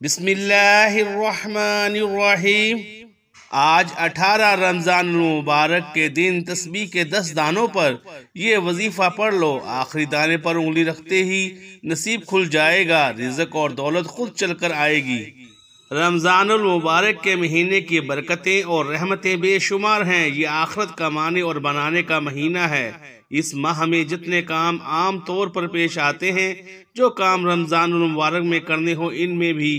بسم اللہ الرحمن الرحیم۔ آج 18 رمضان المبارک کے دن تسبیح کے 10 دانوں پر یہ وظیفہ پڑھ لو۔ آخری دانے پر انگلی رکھتے ہی نصیب کھل جائے گا، رزق اور دولت خود چل کر آئے گی۔ رمضان المبارک کے مہینے کی برکتیں اور رحمتیں بے شمار ہیں۔ یہ آخرت کمانے اور بنانے کا مہینہ ہے۔ اس ماہ میں جتنے کام عام طور پر پیش آتے ہیں، جو کام رمضان المبارک میں کرنے ہو، ان میں بھی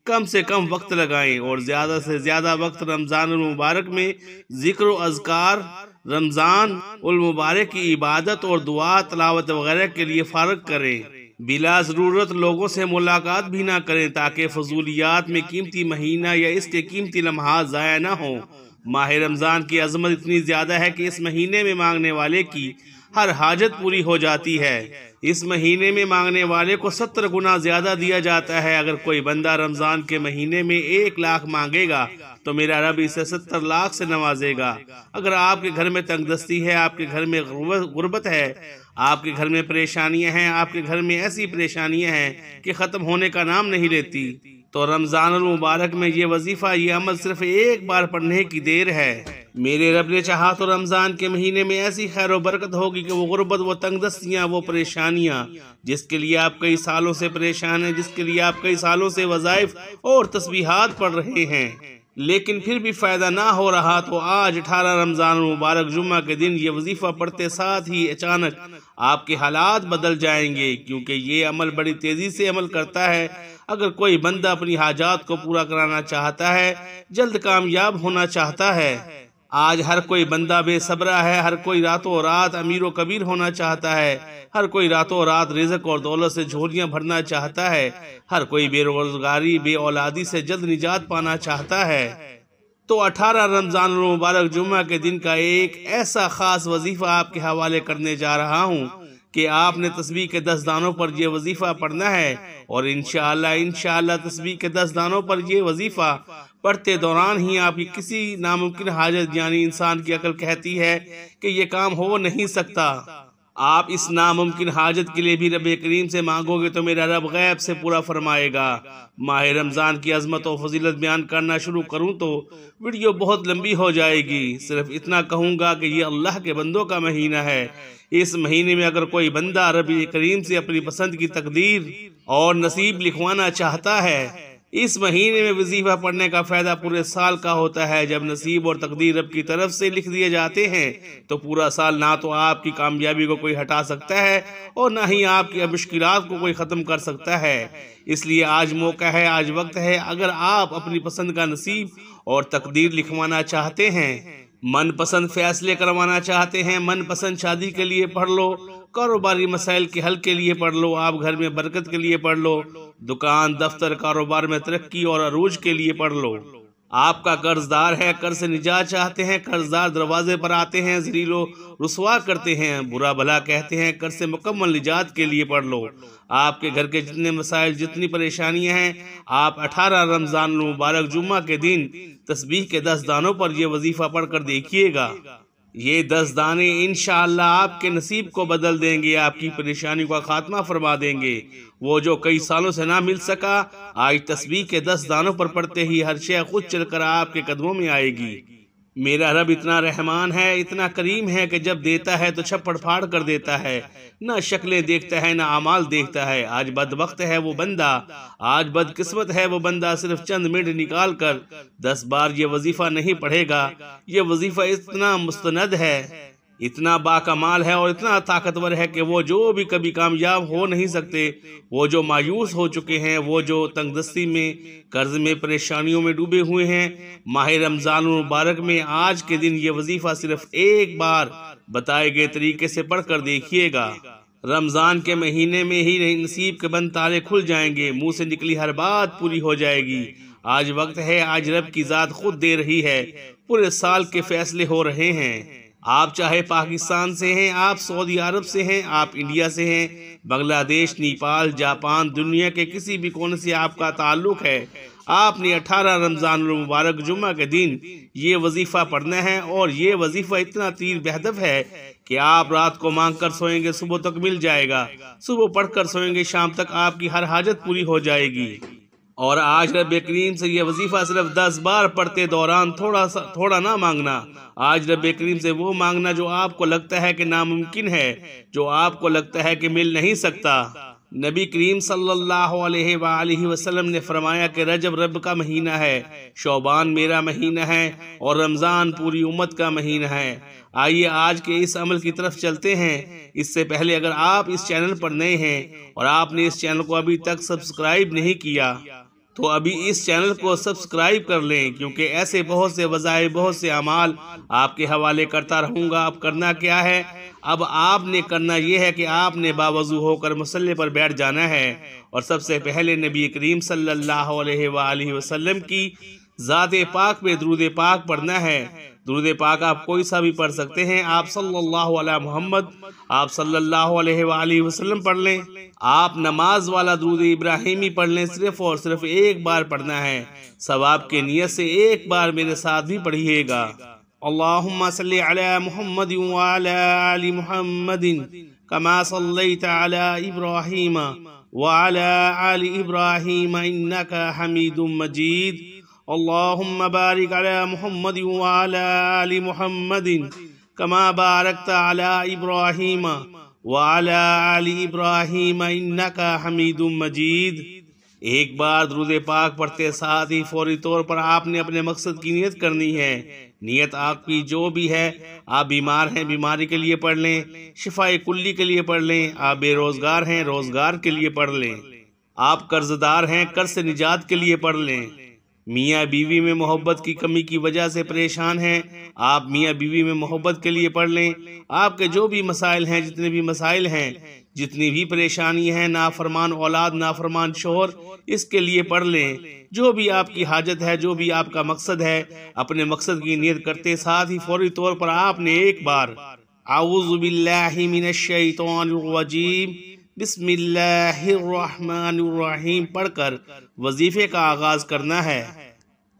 کم سے کم وقت لگائیں اور زیادہ سے زیادہ وقت رمضان المبارک میں ذکر و اذکار، رمضان المبارک کی عبادت اور دعا تلاوت وغیرہ کے لیے فارغ کریں۔ بلا ضرورت لوگوں سے ملاقات بھی نہ کریں تاکہ فضولیات میں قیمتی مہینہ یا اس کے قیمتی لمحات ضائع نہ ہوں۔ ماہ رمضان کی عظمت اتنی زیادہ ہے کہ اس مہینے میں مانگنے والے کی ہر حاجت پوری ہو جاتی ہے۔ اس مہینے میں مانگنے والے کو 70 گنا زیادہ دیا جاتا ہے۔ اگر کوئی بندہ رمضان کے مہینے میں 1 لاکھ مانگے گا تو میرا رب اسے 70 لاکھ سے نوازے گا۔ اگر آپ کے گھر میں تنگ دستی ہے، آپ کے گھر میں غربت ہے، آپ کے گھر میں پریشانیاں ہیں، آپ کے گھر میں ایسی پریشانیاں ہیں کہ ختم ہونے کا نام نہیں لیتی، تو رمضان المبارک میں یہ وظیفہ، یہ عمل صرف 1 بار پڑھنے کی دیر ہے۔ میرے رب نے چاہا تو رمضان کے مہینے میں ایسی خیر و برکت ہوگی کہ وہ غربت، وہ تنگ دستیاں، وہ پریشانیاں جس کے لیے آپ کئی سالوں سے پریشان ہیں، جس کے لیے آپ کئی سالوں سے وظائف اور تسبیحات پڑھ رہے ہیں، لیکن پھر بھی فائدہ نہ ہو رہا، تو آج 18 رمضان المبارک جمعہ کے دن یہ وظیفہ پڑھتے ساتھ ہی اچانک آپ کے حالات بدل جائیں گے، کیونکہ یہ عمل بڑی تیزی سے عمل کرتا ہے۔ اگر کوئی بندہ اپنی حاجات کو پورا کرانا چاہتا ہے، جلد کامیاب ہونا چاہتا ہے، آج ہر کوئی بندہ بے صبرا ہے، ہر کوئی راتوں رات امیر و کبیر ہونا چاہتا ہے، ہر کوئی راتوں رات رزق اور دولت سے جھولیاں بھرنا چاہتا ہے، ہر کوئی بے روزگاری، بے اولادی سے جلد نجات پانا چاہتا ہے، تو 18 رمضان المبارک جمعہ کے دن کا ایک ایسا خاص وظیفہ آپ کے حوالے کرنے جا رہا ہوں کہ آپ نے تسبیح کے 10 دانوں پر یہ وظیفہ پڑھنا ہے، اور انشاءاللہ تسبیح کے 10 دانوں پر یہ وظیفہ پڑھتے دوران ہی آپ کی کسی ناممکن حاجت، یعنی انسان کی عقل کہتی ہے کہ یہ کام ہو نہیں سکتا، آپ اس ناممکن حاجت کے لیے بھی رب کریم سے مانگو گے تو میرا رب غیب سے پورا فرمائے گا۔ ماہ رمضان کی عظمت و فضیلت بیان کرنا شروع کروں تو ویڈیو بہت لمبی ہو جائے گی، صرف اتنا کہوں گا کہ یہ اللہ کے بندوں کا مہینہ ہے۔ اس مہینے میں اگر کوئی بندہ رب کریم سے اپنی پسند کی تقدیر اور نصیب لکھوانا چاہتا ہے، اس مہینے میں وظیفہ پڑھنے کا فائدہ پورے سال کا ہوتا ہے۔ جب نصیب اور تقدیر رب کی طرف سے لکھ دیے جاتے ہیں تو پورا سال نہ تو آپ کی کامیابی کو کوئی ہٹا سکتا ہے اور نہ ہی آپ کی مشکلات کو کوئی ختم کر سکتا ہے۔ اس لیے آج موقع ہے، آج وقت ہے، اگر آپ اپنی پسند کا نصیب اور تقدیر لکھوانا چاہتے ہیں، من پسند فیصلے کروانا چاہتے ہیں، من پسند شادی کے لیے پڑھ لو، کاروباری مسائل کے حل کے لیے پڑھ لو، آپ گھر میں برکت کے لیے پڑھ لو، دکان دفتر کاروبار میں ترقی اور عروج کے لیے پڑھ لو، آپ کا قرض دار ہے، قرض سے نجات چاہتے ہیں، قرض دار دروازے پر آتے ہیں، ذلیل و رسوا کرتے ہیں، برا بھلا کہتے ہیں، قرض سے مکمل نجات کے لیے پڑھ لو، آپ کے گھر کے جتنے مسائل، جتنی پریشانیاں ہیں، آپ 18 رمضان المبارک جمعہ کے دن تسبیح کے 10 دانوں پر یہ وظیفہ پڑھ کر دیکھیے گا۔ یہ 10 دانے انشاءاللہ آپ کے نصیب کو بدل دیں گے، آپ کی پریشانی کا خاتمہ فرما دیں گے۔ وہ جو کئی سالوں سے نہ مل سکا، آج تسبیح کے 10 دانوں پر پڑھتے ہی ہر شے خود چل کر آپ کے قدموں میں آئے گی۔ میرا رب اتنا رحمان ہے، اتنا کریم ہے کہ جب دیتا ہے تو چھپڑ پھاڑ کر دیتا ہے، نہ شکلیں دیکھتا ہے نہ اعمال دیکھتا ہے۔ آج بدبخت ہے وہ بندہ، آج بدقسمت ہے وہ بندہ، صرف چند منٹ نکال کر 10 بار یہ وظیفہ نہیں پڑھے گا۔ یہ وظیفہ اتنا مستند ہے، اتنا باکمال ہے اور اتنا طاقتور ہے کہ وہ جو بھی کبھی کامیاب ہو نہیں سکتے، وہ جو مایوس ہو چکے ہیں، وہ جو تنگ دستی میں، قرض میں، پریشانیوں میں ڈوبے ہوئے ہیں، ماہ رمضان المبارک میں آج کے دن یہ وظیفہ صرف 1 بار بتائے گئے طریقے سے پڑھ کر دیکھیے گا۔ رمضان کے مہینے میں ہی نصیب کے بند تالے کھل جائیں گے، منہ سے نکلی ہر بات پوری ہو جائے گی۔ آج وقت ہے، آج رب کی ذات خود دے رہی ہے، پورے سال کے فیصلے ہو رہے ہیں۔ آپ چاہے پاکستان سے ہیں، آپ سعودی عرب سے ہیں، آپ انڈیا سے ہیں، بنگلہ دیش، نیپال، جاپان، دنیا کے کسی بھی کونے سے آپ کا تعلق ہے، آپ نے 18 رمضان المبارک جمعہ کے دن یہ وظیفہ پڑھنا ہے، اور یہ وظیفہ اتنا تیر بہدف ہے کہ آپ رات کو مانگ کر سوئیں گے، صبح تک مل جائے گا، صبح پڑھ کر سوئیں گے، شام تک آپ کی ہر حاجت پوری ہو جائے گی۔ اور آج رب کریم سے یہ وظیفہ صرف 10 بار پڑھتے دوران تھوڑا نہ مانگنا، آج رب کریم سے وہ مانگنا جو آپ کو لگتا ہے کہ ناممکن ہے، جو آپ کو لگتا ہے کہ مل نہیں سکتا۔ نبی کریم صلی اللہ علیہ وآلہ وسلم نے فرمایا کہ رجب رب کا مہینہ ہے، شعبان میرا مہینہ ہے اور رمضان پوری امت کا مہینہ ہے۔ آئیے آج کے اس عمل کی طرف چلتے ہیں۔ اس سے پہلے اگر آپ اس چینل پر نئے ہیں اور آپ نے اس چینل کو ابھی تک سبسکرائب نہیں کیا تو ابھی اس چینل کو سبسکرائب کر لیں، کیونکہ ایسے بہت سے وظائف، بہت سے اعمال آپ کے حوالے کرتا رہوں گا۔ اب کرنا کیا ہے؟ اب آپ نے کرنا یہ ہے کہ آپ نے باوضو ہو کر مصلی پر بیٹھ جانا ہے اور سب سے پہلے نبی کریم صلی اللہ علیہ وآلہ وسلم کی ذات پاک پہ درود پاک پڑھنا ہے۔ درود پاک آپ کوئی سا بھی پڑھ سکتے ہیں، آپ صلی اللہ علیہ محمد، آپ صلی اللہ علیہ وآلہ وسلم پڑھ لیں۔ آپ نماز والا درود ابراہیمی پڑھ لیں، صرف اور صرف ایک بار پڑھنا ہے۔ ثواب کے نیت سے ایک بار میرے ساتھ بھی پڑھیے گا۔ اللہم صلی علی محمد وعلی آل محمد کما صلیت علی ابراہیم وعلی آل ابراہیم انکا حمید مجید۔ اللہم بارک علی محمد وعلی آل محمد کما بارکت علی ابراہیم وعلی آل ابراہیم انکا حمید مجید۔ ایک بار درود پاک پڑھتے ساتھ ہی فوری طور پر آپ نے اپنے مقصد کی نیت کرنی ہے۔ نیت آپ کی جو بھی ہے، آپ بیمار ہیں بیماری کے لیے پڑھ لیں، شفاء کلی کے لیے پڑھ لیں، آپ بے روزگار ہیں روزگار کے لیے پڑھ لیں، آپ قرض دار ہیں قرض سے نجات کے لیے پڑھ لیں، میاں بیوی میں محبت کی کمی کی وجہ سے پریشان ہیں، آپ میاں بیوی میں محبت کے لیے پڑھ لیں، آپ کے جو بھی مسائل ہیں، جتنے بھی مسائل ہیں، جتنی بھی پریشانی ہیں، نافرمان اولاد نافرمان شوہر، اس کے لیے پڑھ لیں۔ جو بھی آپ کی حاجت ہے، جو بھی آپ کا مقصد ہے، اپنے مقصد کی نیت کرتے ساتھ ہی فوری طور پر آپ نے ایک بار اعوذ باللہ من الشیطان الرجیم بسم اللہ الرحمن الرحیم پڑھ کر وظیفے کا آغاز کرنا ہے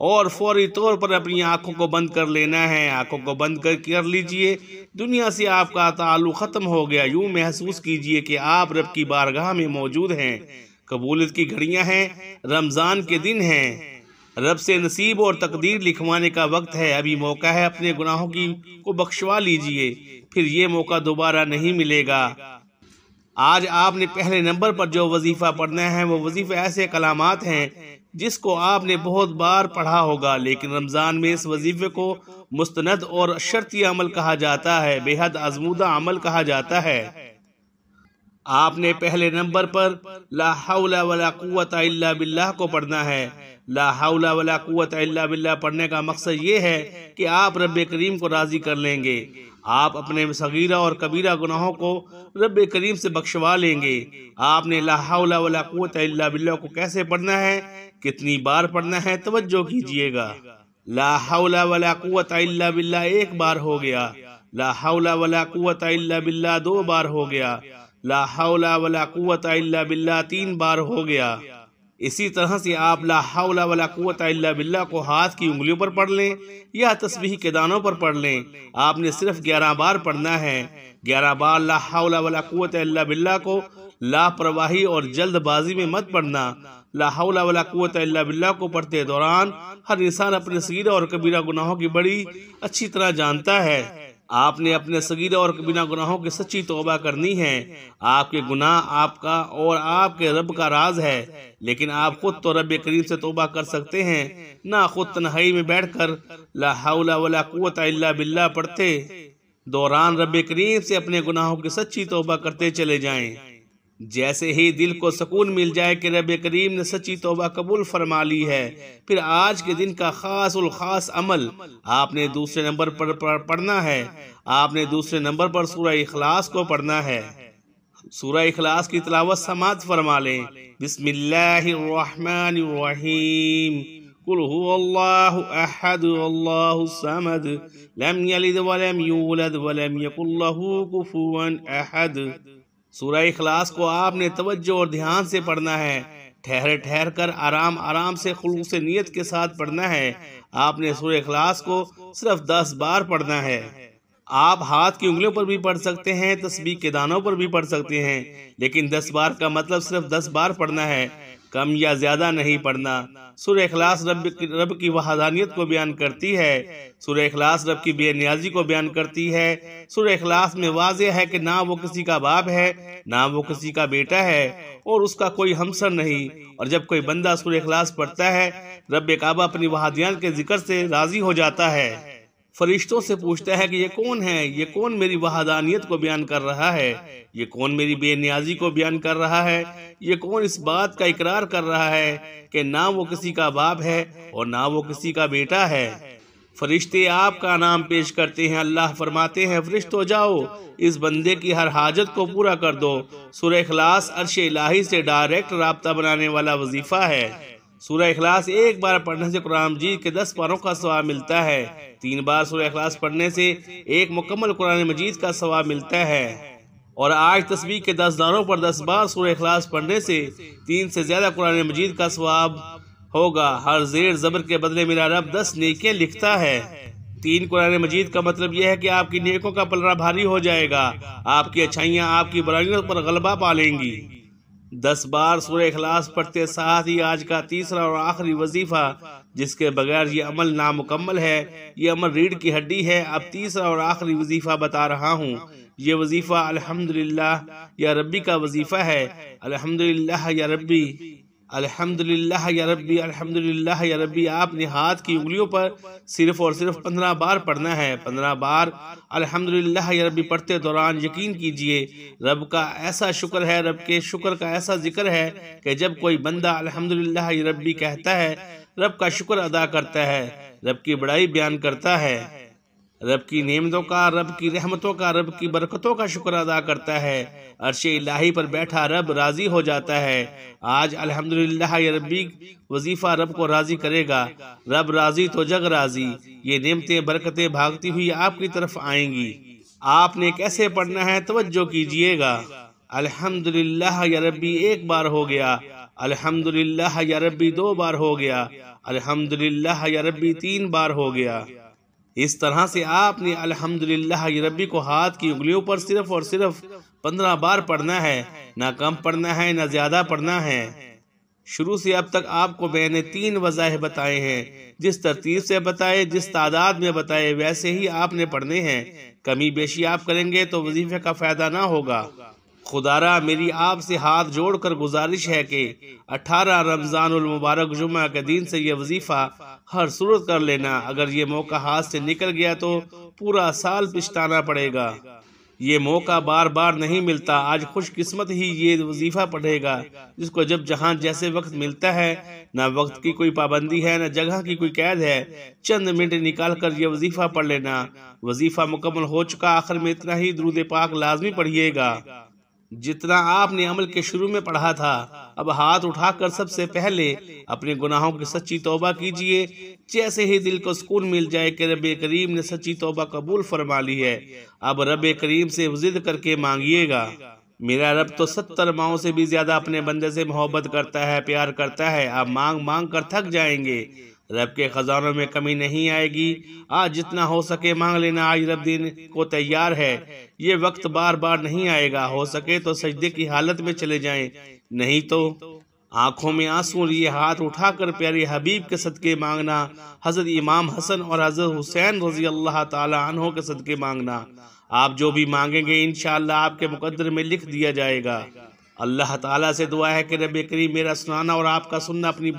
اور فوری طور پر اپنی آنکھوں کو بند کر لینا ہے۔ آنکھوں کو بند کر لیجئے، دنیا سے آپ کا تعلق ختم ہو گیا۔ یوں محسوس کیجئے کہ آپ رب کی بارگاہ میں موجود ہیں۔ قبولیت کی گھڑیاں ہیں، رمضان کے دن ہیں، رب سے نصیب اور تقدیر لکھوانے کا وقت ہے۔ ابھی موقع ہے، اپنے گناہوں کو بخشوا لیجئے، پھر یہ موقع دوبارہ نہیں ملے گا۔ آج آپ نے پہلے نمبر پر جو وظیفہ پڑھنا ہے وہ وظیفہ ایسے کلمات ہیں جس کو آپ نے بہت بار پڑھا ہوگا، لیکن رمضان میں اس وظیفے کو مستند اور شرطی عمل کہا جاتا ہے، بے حد آزمودہ عمل کہا جاتا ہے۔ آپ نے پہلے نمبر پر لا حول ولا قوت الا باللہ کو پڑھنا ہے۔ لا حول ولا قوت الا باللہ پڑھنے کا مقصد یہ ہے کہ آپ رب کریم کو راضی کر لیں گے، آپ اپنے صغیرہ اور کبیرہ گناہوں کو رب کریم سے بخشوا لیں گے۔ آپ نے لا حول ولا قوت الا باللہ کو کیسے پڑھنا ہے، کتنی بار پڑھنا ہے، توجہ کیجئے گا۔ لا حول ولا قوت الا باللہ ایک بار ہو گیا، لا حول ولا قوت الا باللہ 2 بار ہو گیا، لا حول ولا قوت الا باللہ 3 بار ہو گیا۔ اسی طرح سے آپ لا حول ولا قوت الا باللہ کو ہاتھ کی انگلیوں پر پڑھ لیں یا تسبیح کے دانوں پر پڑھ لیں۔ آپ نے صرف 11 بار پڑھنا ہے۔ 11 بار لا حول ولا قوت الا باللہ کو لاپرواہی اور جلد بازی میں مت پڑھنا۔ لا حول ولا قوت الا باللہ کو پڑھتے دوران ہر انسان اپنے صغیرہ اور کبیرہ گناہوں کی بڑی اچھی طرح جانتا ہے۔ آپ نے اپنے صغیرہ اور کبیرہ گناہوں کی سچی توبہ کرنی ہے۔ آپ کے گناہ آپ کا اور آپ کے رب کا راز ہے، لیکن آپ خود تو رب کریم سے توبہ کر سکتے ہیں، نہ خود تنہائی میں بیٹھ کر لا حول ولا قوت الا باللہ پڑھتے دوران رب کریم سے اپنے گناہوں کی سچی توبہ کرتے چلے جائیں۔ جیسے ہی دل کو سکون مل جائے کہ رب کریم نے سچی توبہ قبول فرما لی ہے، پھر آج کے دن کا خاص الخاص عمل آپ نے دوسرے نمبر پر پڑھنا ہے۔ آپ نے دوسرے نمبر پر سورہ اخلاص کو پڑھنا ہے۔ سورہ اخلاص کی تلاوت سماعت فرما لیں۔ بسم اللہ الرحمن الرحیم قل هو اللہ احد اللہ الصمد لم یلد ولم یولد ولم یکن لہ کفوا احد۔ سورہ اخلاص کو آپ نے توجہ اور دھیان سے پڑھنا ہے، ٹھہر ٹھہر کر آرام سے خلوص نیت کے ساتھ پڑھنا ہے۔ آپ نے سورہ اخلاص کو صرف 10 بار پڑھنا ہے۔ آپ ہاتھ کی انگلیوں پر بھی پڑھ سکتے ہیں، تسبیح کے دانوں پر بھی پڑھ سکتے ہیں، لیکن 10 بار کا مطلب صرف 10 بار پڑھنا ہے۔ کم یا زیادہ نہیں پڑھنا۔ سورہ اخلاص رب کی وحدانیت کو بیان کرتی ہے۔ سورہ اخلاص رب کی بے نیازی کو بیان کرتی ہے۔ سورہ اخلاص میں واضح ہے کہ نہ وہ کسی کا باپ ہے، نہ وہ کسی کا بیٹا ہے، اور اس کا کوئی ہمسر نہیں۔ اور جب کوئی بندہ سورہ اخلاص پڑھتا ہے، رب کعبہ اپنی وحدانیت کے ذکر سے راضی ہو جاتا ہے۔ فرشتوں سے پوچھتا ہے کہ یہ کون ہے؟ یہ کون میری وحدانیت کو بیان کر رہا ہے؟ یہ کون میری بے نیازی کو بیان کر رہا ہے؟ یہ کون اس بات کا اقرار کر رہا ہے کہ نہ وہ کسی کا باپ ہے اور نہ وہ کسی کا بیٹا ہے؟ فرشتے آپ کا نام پیش کرتے ہیں۔ اللہ فرماتے ہیں فرشتوں جاؤ، اس بندے کی ہر حاجت کو پورا کر دو۔ سورہ اخلاص عرش الہی سے ڈائریکٹ رابطہ بنانے والا وظیفہ ہے۔ سورہ اخلاص ایک بار پڑھنے سے قرآن مجید کے 10 پاروں کا ثواب ملتا ہے۔ 3 بار سورہ اخلاص پڑھنے سے ایک مکمل قرآن مجید کا ثواب ملتا ہے۔ اور آج تسبیح کے 10 دانوں پر 10 بار سورہ اخلاص پڑھنے سے 3 سے زیادہ قرآن مجید کا ثواب ہوگا۔ ہر زیر زبر کے بدلے میرا رب 10 نیکیاں لکھتا ہے۔ 3 قرآن مجید کا مطلب یہ ہے کہ آپ کی نیکوں کا پلڑا بھاری ہو جائے گا، آپ کی اچھائیاں آپ کی برائیوں پر غلبہ پا لیں گی۔ 10 بار سورہ اخلاص پڑھتے ساتھ ہی آج کا تیسرا اور آخری وظیفہ، جس کے بغیر یہ عمل نامکمل ہے، یہ عمل ریڑھ کی ہڈی ہے۔ اب تیسرا اور آخری وظیفہ بتا رہا ہوں۔ یہ وظیفہ الحمدللہ یا ربی کا وظیفہ ہے۔ الحمدللہ یا ربی، الحمدللہ یا ربی، الحمدللہ یا ربی۔ آپ نے ہاتھ کی انگلیوں پر صرف اور صرف 15 بار پڑھنا ہے۔ 15 بار الحمدللہ یا ربی پڑھتے دوران یقین کیجئے رب کا ایسا شکر ہے، رب کے شکر کا ایسا ذکر ہے کہ جب کوئی بندہ الحمدللہ یا ربی کہتا ہے، رب کا شکر ادا کرتا ہے، رب کی بڑائی بیان کرتا ہے، رب کی نعمتوں کا، رب کی رحمتوں کا، رب کی برکتوں کا شکر ادا کرتا ہے، عرش الہی پر بیٹھا رب راضی ہو جاتا ہے۔ آج الحمدللہ یا ربی وظیفہ رب کو راضی کرے گا۔ رب راضی تو جگ راضی۔ یہ نعمتیں برکتیں بھاگتی ہوئی آپ کی طرف آئیں گی۔ آپ نے کیسے پڑھنا ہے توجہ کیجئے گا۔ الحمدللہ یا ربی 1 بار ہو گیا، الحمدللہ یا ربی 2 بار ہو گیا، الحمدللہ یا ربی 3 بار ہو گیا۔ اس طرح سے آپ نے الحمدللہ یا ربی کو ہاتھ کی انگلیوں پر صرف اور صرف 15 بار پڑھنا ہے، نہ کم پڑھنا ہے نہ زیادہ پڑھنا ہے۔ شروع سے اب تک آپ کو میں نے 3 وظائف بتائے ہیں، جس ترتیب سے بتائے، جس تعداد میں بتائے، ویسے ہی آپ نے پڑھنے ہیں۔ کمی بیشی آپ کریں گے تو وظیفے کا فائدہ نہ ہوگا۔ خدارا میری آپ سے ہاتھ جوڑ کر گزارش ہے کہ 18 رمضان المبارک جمعہ کے دن سے یہ وظیفہ ہر صورت کر لینا۔ اگر یہ موقع ہاتھ سے نکل گیا تو پورا سال پچھتانا پڑے گا۔ یہ موقع بار بار نہیں ملتا۔ آج خوش قسمت ہی یہ وظیفہ پڑھے گا جس کو جب جہاں جیسے وقت ملتا ہے، نہ وقت کی کوئی پابندی ہے نہ جگہ کی کوئی قید ہے۔ چند منٹ نکال کر یہ وظیفہ پڑھ لینا۔ وظیفہ مکمل ہو چکا، آخر میں اتنا ہی درود پاک لازمی پڑھیے گا جتنا آپ نے عمل کے شروع میں پڑھا تھا۔ اب ہاتھ اٹھا کر سب سے پہلے اپنے گناہوں کی سچی توبہ کیجئے۔ جیسے ہی دل کو سکون مل جائے کہ رب کریم نے سچی توبہ قبول فرما لی ہے، اب رب کریم سے ضد کر کے مانگیے گا۔ میرا رب تو 70 ماؤں سے بھی زیادہ اپنے بندے سے محبت کرتا ہے، پیار کرتا ہے۔ آپ مانگ مانگ کر تھک جائیں گے، رب کے خزانوں میں کمی نہیں آئے گی۔ آج جتنا ہو سکے مانگ لینا، آج رب دینے کو تیار ہے۔ یہ وقت بار بار نہیں آئے گا۔ ہو سکے تو سجدے کی حالت میں چلے جائیں، نہیں تو آنکھوں میں آنسو لیے ہاتھ اٹھا کر پیارے حبیب کے صدقے مانگنا۔ حضرت امام حسن اور حضرت حسین رضی اللہ تعالی عنہ کے صدقے مانگنا۔ آپ جو بھی مانگیں گے انشاءاللہ آپ کے مقدر میں لکھ دیا جائے گا۔ اللہ تعالیٰ سے دعا ہے کہ رب کریم میرا سنانا اور آپ کا سننا اپنی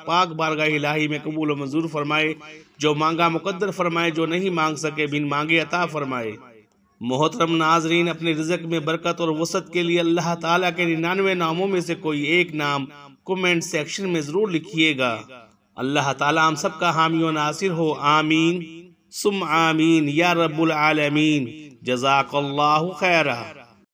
پاک بارگاہ الہی میں قبول و منظور فرمائے۔ جو مانگا مقدر فرمائے، جو نہیں مانگ سکے بن مانگے عطا فرمائے۔ محترم ناظرین، اپنے رزق میں برکت اور وسعت کے لیے اللہ تعالیٰ کے 99 ناموں میں سے کوئی ایک نام کومنٹ سیکشن میں ضرور لکھیے گا۔ اللہ تعالیٰ ہم سب کا حامی و ناصر ہو، آمین ثم آمین یا رب العالمین۔ جزاک اللہ خیرہ۔